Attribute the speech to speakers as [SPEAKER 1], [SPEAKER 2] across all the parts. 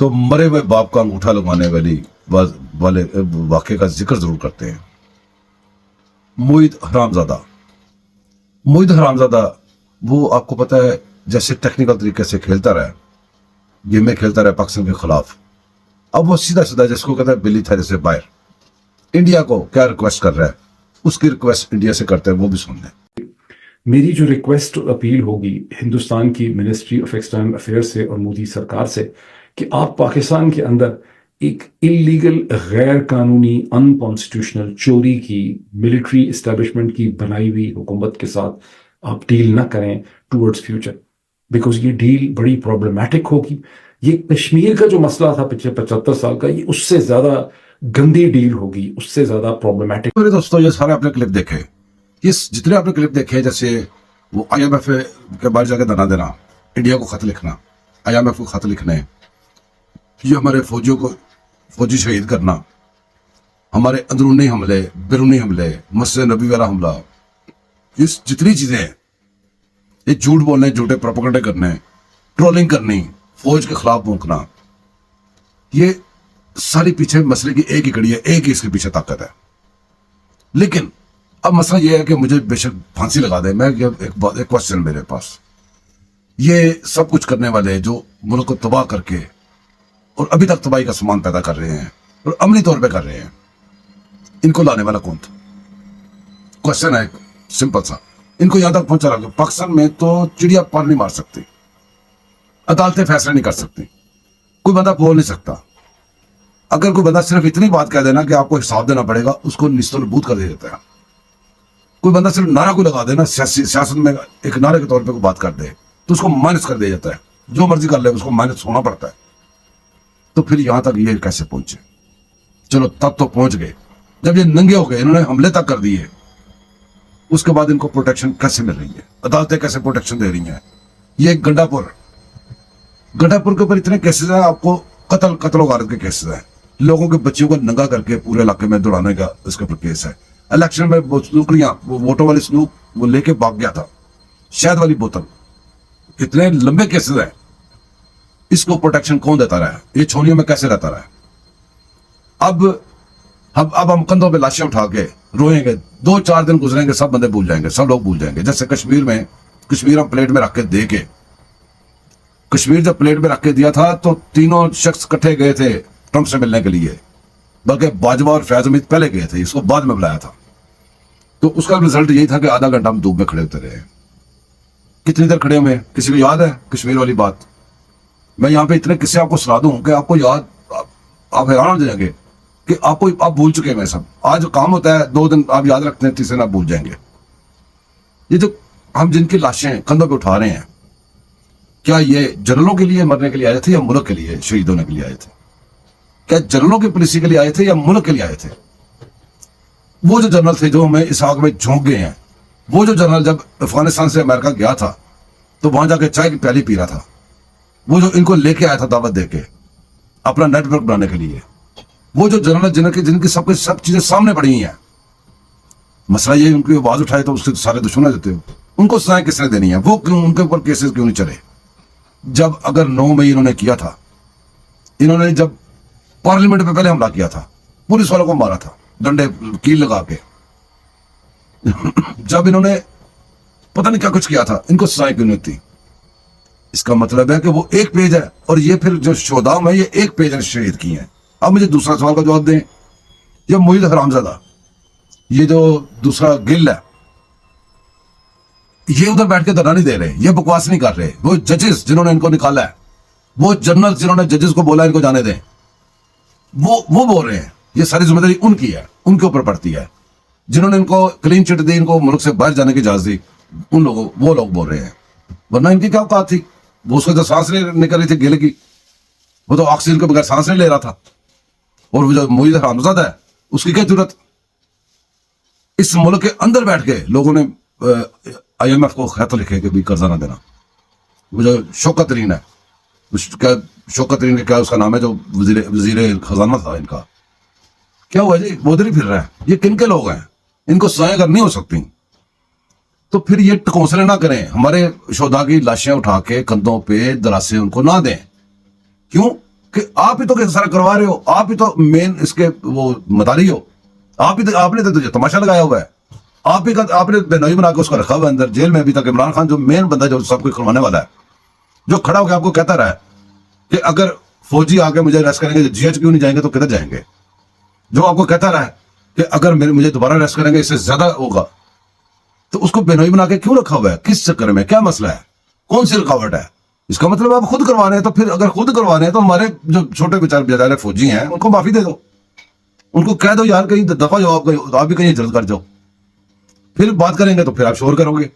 [SPEAKER 1] تو مرے ہوئے باپ کا انگوٹھا لگوانے والے واقعے کا ذکر ضرور کرتے ہیں. موید حرامزادہ وہ آپ کو پتا ہے جیسے ٹیکنیکل طریقے سے کھیلتا رہا, گیمیں کھیلتا رہا پاکستان کے خلاف. اب وہ سیدھا جس کو کہتا ہے بلی تھیرے سے باہر انڈیا کو کیا ریکویسٹ کر رہا ہے, اس کی ریکویسٹ انڈیا سے کرتے ہیں, وہ بھی سن لیں.
[SPEAKER 2] میری جو ریکویسٹ اور اپیل ہوگی ہندوستان کی منسٹری آف ایکسٹرنل افیئر سے اور مودی سرکار سے کہ آپ پاکستان کے اندر ایک انلیگل, غیر قانونی, ان کانسٹیٹیوشنل, چوری کی, ملٹری اسٹیبلشمنٹ کی بنائی ہوئی حکومت کے ساتھ آپ ڈیل نہ کریں ٹورڈز فیوچر, بیکاز یہ ڈیل بڑی پرابلمٹک ہوگی. یہ کشمیر کا جو مسئلہ تھا پچھلے 75 سال کا, یہ اس سے زیادہ گندی ڈیل ہوگی, اس سے زیادہ پرابلمٹک.
[SPEAKER 1] میرے دوستوں یہ سارے اپنے کلپ دیکھے, جتنے آپ نے کلپ دیکھے, جیسے وہ IMF کے باہر جا کے دنا دینا, انڈیا کو خط لکھنا, IMF کو خط لکھنے, یہ ہمارے فوجیوں کو فوجی شہید کرنا, ہمارے اندرونی حملے, بیرونی حملے, مسجد نبی والا حملہ, یہ جتنی چیزیں ہیں, یہ جھوٹ بولنے, جھوٹے پروپیگنڈے کرنے, ٹرولنگ کرنی, فوج کے خلاف بھونکنا, یہ ساری پیچھے مسئلے کی ایک ہی کڑی ہے, ایک ہی اس کے پیچھے طاقت ہے. لیکن اب مسئلہ یہ ہے کہ مجھے بے شک پھانسی لگا دے, میں ایک کوشچن میرے پاس, یہ سب کچھ کرنے والے جو ملک کو تباہ کر کے اور ابھی تک تباہی کا سامان پیدا کر رہے ہیں اور عملی طور پہ کر رہے ہیں, ان کو لانے والا کون تھا؟ کوشچن ہے سمپل سا, ان کو یہاں تک پہنچا رہا. پاکستان میں تو چڑیا پر نہیں مار سکتی, عدالتیں فیصلے نہیں کر سکتی, کوئی بندہ بول نہیں سکتا. اگر کوئی بندہ صرف اتنی بات کہہ دینا کہ آپ کو حساب دینا پڑے گا, اس کو نیست و نبود کر دیا جاتا ہے. کوئی بندہ صرف نعرہ کو لگا دینا, سیاست میں ایک نعرے کے طور پہ کوئی بات کر دے تو اس کو مائنس کر دیا جاتا ہے, جو مرضی کر لے اس کو مائنس ہونا پڑتا ہے. تو پھر یہاں تک یہ کیسے پہنچے؟ چلو تب تو پہنچ گئے, جب یہ ننگے ہو گئے, انہوں نے حملے تک کر دیے, اس کے بعد ان کو پروٹیکشن کیسے مل رہی ہے, عدالتیں کیسے پروٹیکشن دے رہی ہیں. یہ گنڈا پور کے اوپر اتنے کیسز ہیں, آپ کو قتل و غارت کے کیسز ہیں, لوگوں کے بچیوں کو ننگا کر کے پورے علاقے میں دوڑانے کا اس کے اوپر کیس ہے. الیکشن میں سنوکڑیاں, وہ ووٹوں والی سنوک وہ لے کے بھاگ گیا تھا, شہد والی بوتل, اتنے لمبے کیسز ہیں. اس کو پروٹیکشن کون دیتا رہا ہے؟ یہ چھوڑیوں میں کیسے رہتا رہا ہے؟ اب ہم کندھوں پہ لاشیں اٹھا کے روئیں گے, 2-4 دن گزریں گے, سب بندے بھول جائیں گے, سب لوگ بھول جائیں گے. جیسے کشمیر ہم پلیٹ میں رکھ کے دے کے, کشمیر جب پلیٹ میں رکھ کے دیا تھا تو تینوں شخص کٹھے گئے تھے ٹرمپ سے ملنے کے لیے, بلکہ باجوہ اور فیاض حمید پہلے گئے تھے, اس کو بعد میں بلایا تھا. تو اس کا رزلٹ یہی تھا کہ آدھا گھنٹہ ہم دھوپ میں کھڑے ہوتے رہے. کتنی دیر کھڑے ہوئے؟ کسی کو یاد ہے کشمیر والی بات؟ میں یہاں پہ اتنے قصے آپ کو سنا دوں کہ آپ کو یاد, آپ حیران ہو جائیں گے کہ آپ بھول چکے ہیں سب. آج کام ہوتا ہے 2 دن آپ یاد رکھتے ہیں, تیسرے دن آپ بھول جائیں گے. یہ جو ہم جن کی لاشیں کندھوں پہ اٹھا رہے ہیں, کیا یہ جنرلوں کے لیے مرنے کے لیے آئے تھے یا ملک کے لیے شہید ہونے کے لیے آئے تھے؟ کیا جنرلوں کی پالیسی کے لیے آئے تھے یا ملک کے لیے آئے تھے؟ وہ جو جنرل تھے جو ہمیں اس آگ میں جھونک گئے ہیں, وہ جو جنرل جب افغانستان سے امریکہ گیا تھا تو وہاں جا کے چائے کی پیالی پی رہا تھا, وہ جو ان کو لے کے آیا تھا دعوت دے کے اپنا نیٹ ورک بنانے کے لیے, وہ جو جنرل جن کی سب چیزیں سامنے پڑی ہیں. مسئلہ یہ ان کی آواز اٹھائے تو اس کے سارے دشمن دیتے ہو, ان کو سزائیں کس نے دینی ہے؟ وہ کیوں ان کے اوپر کیسز کیوں نہیں چلے؟ جب اگر 9 مئی انہوں نے کیا تھا, انہوں نے جب پارلیمنٹ پہ پہلے حملہ کیا تھا, پولیس والوں کو مارا تھا ڈنڈے کیل لگا کے, جب انہوں نے پتہ نہیں کیا کچھ کیا تھا, ان کو سزائیں کیوں نہیں تھی؟ اس کا مطلب ہے کہ وہ ایک پیج ہے, اور یہ پھر جو شہداء میں یہ ایک پیج نے شہید کی ہیں. اب مجھے دوسرا سوال کا جواب دیں. یہ موید حرامزادہ, یہ جو دوسرا گل ہے, یہ ادھر بیٹھ کے دھرنا نہیں دے رہے, یہ بکواس نہیں کر رہے. وہ ججز جنہوں نے ان کو نکالا ہے, وہ جنرل جنہوں نے ججز کو بولا ان کو جانے دیں, وہ بول رہے ہیں. یہ ساری ذمہ داری ان کی ہے, ان کے اوپر پڑتی ہے. جنہوں نے ان کو کلین چٹ دی, ان کو ملک سے باہر جانے کی اجازت دی, وہ لوگ بول رہے ہیں. ورنہ ان کی کیا اوقات تھی؟ وہ اس کو تو سانس نہیں نکل رہی تھی گل کی, وہ تو آکسیجن کے بغیر سانس نہیں لے رہا تھا. اور وہ جو موید حرامزادہ ہے, اس کی کیا ضرورت؟ اس ملک کے اندر بیٹھ کے لوگوں نے IMF کو خط لکھے کہ بھی قرضہ نہ دینا. وہ جو شوکت ترین ہے, شوکت ترین کیا اس کا نام ہے, جو وزیر خزانہ تھا ان کا, کیا ہوا جی؟ وہ ادھر ہی پھر رہا ہے. یہ کن کے لوگ ہیں؟ ان کو سزائیں اگر نہیں ہو سکتی تو پھر یہ ٹکوسلے نہ کریں. ہمارے شہداء کی لاشیں اٹھا کے کندھوں پہ دراسے ان کو نہ دیں. کیوں؟ کہ آپ ہی تو سارا کروا رہے ہو, آپ ہی تو مین اس کے وہ مداری ہو, آپ نے تو تماشا لگایا ہوا ہے, آپ ہی کا آپ نے بے نوئی بنا کے اس کو رکھا ہوا ہے اندر جیل میں ابھی تک. عمران خان جو مین بندہ جو سب کو کروانے والا ہے, جو کھڑا ہو کے آپ کو کہتا رہا ہے کہ اگر فوجی آ کے مجھے اریسٹ کریں گے, جی ایچ کیوں نہیں جائیں گے تو کدھر جائیں گے, جو آپ کو کہتا رہا ہے کہ اگر مجھے دوبارہ اریسٹ کریں گے اس سے زیادہ ہوگا, تو اس کو بے نوئی بنا کے کیوں رکھا ہوا ہے, کس چکر میں, کیا مسئلہ ہے, کون سی رکاوٹ ہے؟ اس کا مطلب آپ خود کروانے ہیں. تو پھر اگر خود کروانے ہیں تو ہمارے جو چھوٹے بیچارے فوجی ہیں ان کو معافی دے دو, ان کو کہہ دو یار کہیں دفعہ جاؤ, آپ بھی کہیں جلد کر جاؤ, پھر بات کریں گے تو پھر آپ شور کرو گے.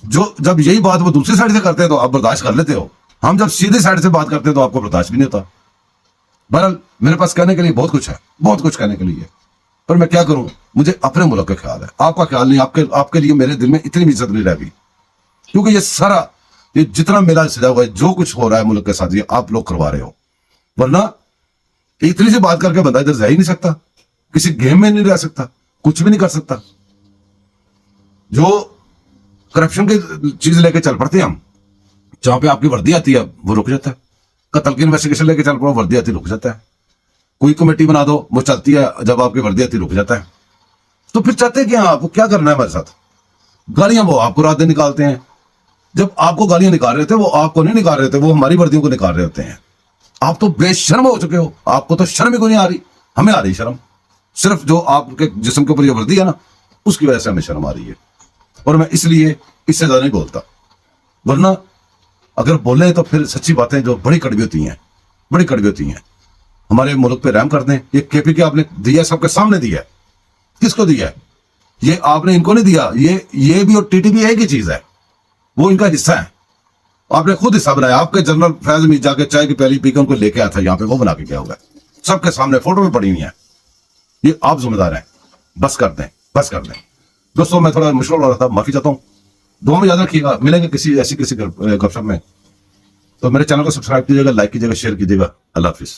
[SPEAKER 1] جو جب یہی بات وہ دوسری سائڈ سے کرتے ہیں تو آپ برداشت کر لیتے ہو, ہم جب سیدھی سائڈ سے بات کرتے ہیں تو آپ کو برداشت بھی نہیں ہوتا. بہرحال میرے پاس کہنے کے لیے بہت کچھ ہے, بہت کچھ کہنے کے لیے, پر میں کیا کروں, مجھے اپنے ملک کا خیال ہے, آپ کا خیال نہیں. آپ کے لیے میرے دل میں اتنی بھی عزت نہیں رہ گئی, کیونکہ یہ سارا یہ جتنا میلہ سجا ہوا ہے, جو کچھ ہو رہا ہے ملک کے ساتھ, یہ آپ لوگ کروا رہے ہو. ورنہ اتنی سی بات کر کے بندہ ادھر جا ہی نہیں سکتا, کسی گیم میں نہیں رہ سکتا, کچھ بھی نہیں کر سکتا. جو کرپشن کی چیز لے کے چل پڑتے ہیں ہم, جہاں پہ آپ کی وردی آتی ہے وہ رک جاتا ہے, قتل کی انویسٹیگیشن لے کے چل پڑو, وردی آتی رک جاتا ہے. کوئی کمیٹی بنا دو, وہ چلتی ہے, جب آپ کی وردی آتی رک جاتا ہے. تو پھر چاہتے کیا آپ کو, کیا کرنا ہے ہمارے ساتھ؟ گالیاں وہ آپ کو رات دن نکالتے ہیں. جب آپ کو گالیاں نکال رہے تھے وہ آپ کو نہیں نکال رہے تھے, وہ ہماری وردیوں کو نکال رہے ہوتے ہیں. آپ تو بے شرم ہو چکے ہو, آپ کو تو شرم ہی کو نہیں آ رہی, ہمیں آ رہی شرم. صرف جو آپ کے جسم کے اوپر یہ وردی ہے نا, اس کی وجہ سے ہمیں شرم آ رہی ہے, اور میں اس لیے اس سے زیادہ نہیں بولتا. ورنہ اگر بولیں تو پھر سچی باتیں جو بڑی کڑوی ہوتی ہیں, بڑی کڑوی ہوتی ہیں. ہمارے ملک پہ رحم کر دیں. یہ کے پی کے آپ نے دیا, سب کے سامنے دیا ہے. کس کو دیا ہے؟ یہ آپ نے ان کو نہیں دیا, یہ بھی اور ٹی ٹی پی ایک ہی چیز ہے, وہ ان کا حصہ ہے. آپ نے خود حصہ بنایا. آپ کے جنرل فیض میں جا کے چائے کی پیالی پی کے ان کو لے کے آیا تھا یہاں پہ, وہ بنا کے کیا ہوگا سب کے سامنے, فوٹو میں پڑی ہوئی ہیں. یہ آپ ذمہ دار ہیں. بس کر دیں, بس کر دیں. دوستوں میں تھوڑا مشکل ہو رہا تھا, معافی چاہتا ہوں. دعا میں یاد رکھیے گا, ملیں گے کسی گپ شپ میں. تو میرے چینل کو سبسکرائب کیجیے گا, لائک کیجیے گا, شیئر کیجیے گا. اللہ حافظ.